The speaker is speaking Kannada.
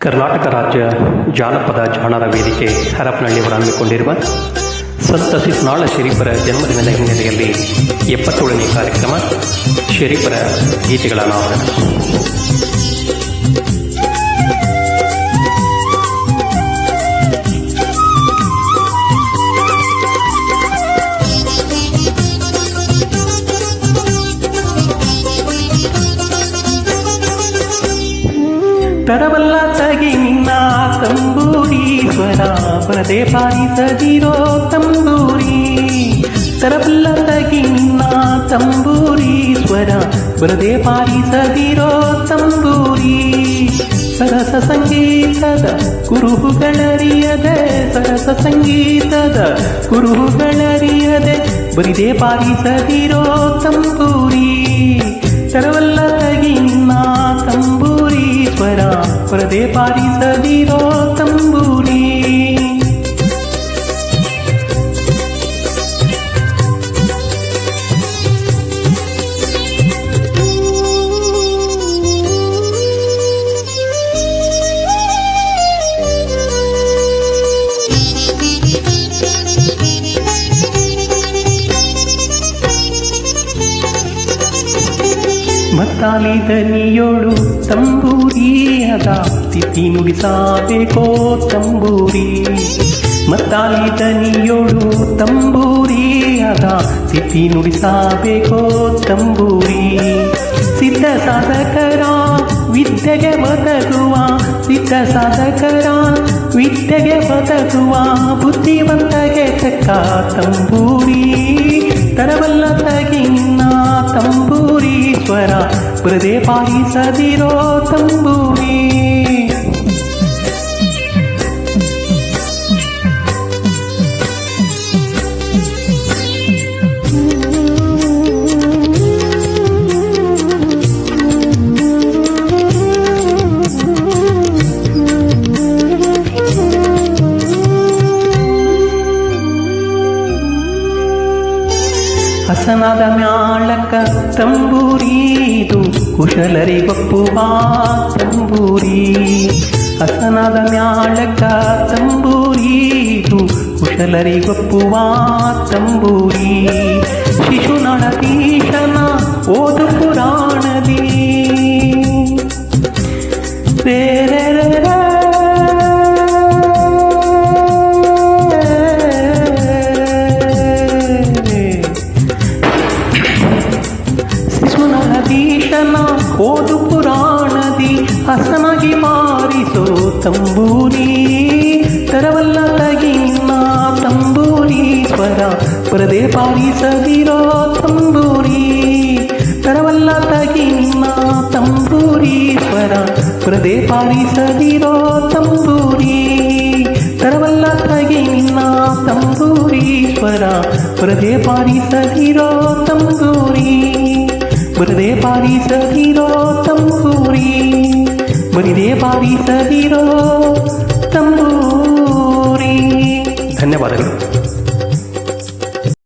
ಕರ್ನಾಟಕ ರಾಜ್ಯ ಜಾನಪದ ಜಾಣರ ವೇದಿಕೆ ಹರಪನಹಳ್ಳಿಯವರು ಹಮ್ಮಿಕೊಂಡಿರುವ ಸಂತ ಸಿಸ್ನಾಳ ಶರೀಫರ ಜನ್ಮದಿನದ ಹಿನ್ನೆಲೆಯಲ್ಲಿ 77ನೇ ಕಾರ್ಯಕ್ರಮ ಶರೀಫರ ಗೀತೆಗಳ ಅನಾವರಣ. ತರವಲ್ಲ ತಗಿ ನಿನ್ನ ತಂಬೂರಿ ಸ್ವರ ಬರದೆ ಪಾಲಿಸದಿರೋ ತಂಬೂರಿ. ತರವಲ್ಲ ತಗಿ ನಿನ್ನ ತಂಬೂರಿ ಸ್ವರ ಬರದೆ ಪಾಲಿಸದಿರೋ ತಂಬೂರಿ. ಸರಸ ಸಂಗೀತದ ಕುರುಹುಗಳರಿಯದೆ, ಸರಸ ಸಂಗೀತದ ಕುರುಹುಗಳರಿಯದೆ ಬರಿದೆ ಪಾಲಿಸದಿರೋ ತಂಬೂರಿ. ತರವಲ್ಲ ತಗಿ ನಿನ್ನ ತಂಬೂರಿ ಸ್ವರ ಬರದೆ ಪಾಲಿಸದಿರೋ ತಂಬೂರಿ. ಮತ್ತಾಲಿ ದನಿಯೋಳು ತಂಬೂರಿ ಅದ ತಿಥಿ ನುಡಿಸಬೇಕೋ ತಂಬೂರಿ. ಮತ್ತಾಲಿ ದನಿಯೋಳು ತಂಬೂರಿ ಅದ ತಿಥಿ ನುಡಿಸಬೇಕೋ ತಂಬೂರಿ. ಸಿದ್ಧ ಸಾಧಕರ ವಿದ್ಯೆಗೆ ಬದಗುವ, ಸಿದ್ಧ ಸಾಧಕರ ವಿದ್ಯೆಗೆ ಬದಗುವ ಬುದ್ಧಿವಂತಗೆ ತಕ್ಕ ತಂಬೂರಿ. ತರವಲ್ಲ ತಗಿ ನಿನ್ನ ತಂಬೂರಿ ಸ್ವರ ಬರದೆ ಪಾಲಿಸದಿರೋ ತಂಬೂರಿ. ಹಸನಾದ ಮ್ಯಾಳಕ ತಂಬೂರಿದು ಕುಶಲರಿಗೊಪ್ಪುವ ತಂಬೂರಿ. ಹಸನಾದ ಮ್ಯಾಳಕ ತಂಬೂರಿದು ಕುಶಲರಿಗೊಪ್ಪುವ ತಂಬೂರಿ. ಶಿಶುನಾಳತೀಶನ ಓದು ಪುರಾಣದಿ ಓದು ಪುರಾಣದಿ ಹಸನಾಗಿ ಮಾರಿಸೋ ತಂಬೂರಿ. ತರವಲ್ಲ ತಗಿ ನಿನ್ನ ತಂಬೂರಿ ಸ್ವರ ಬರದೆ ಪಾಲಿಸದಿರೋ ತಂಬೂರಿ. ತರವಲ್ಲ ತಗಿ ನಿನ್ನ ತಂಬೂರಿ ಸ್ವರ ಬರದೆ ಪಾಲಿಸದಿರೋ ತಂಬೂರಿ. ತರವಲ್ಲ ತಗಿ ನಿನ್ನ ತಂಬೂರಿ ಸ್ವರ ಬರದೆ ಪಾಲಿಸದಿರೋ ತಂಬೂರಿ. ಬರದೆ ಪಾಲಿಸದಿರೋ ತಂಬೂರಿ, ಬರಿದೆ ಪಾಲಿಸದಿರೋ ತಂಬೂರಿ. ಧನ್ಯವಾದಗಳು.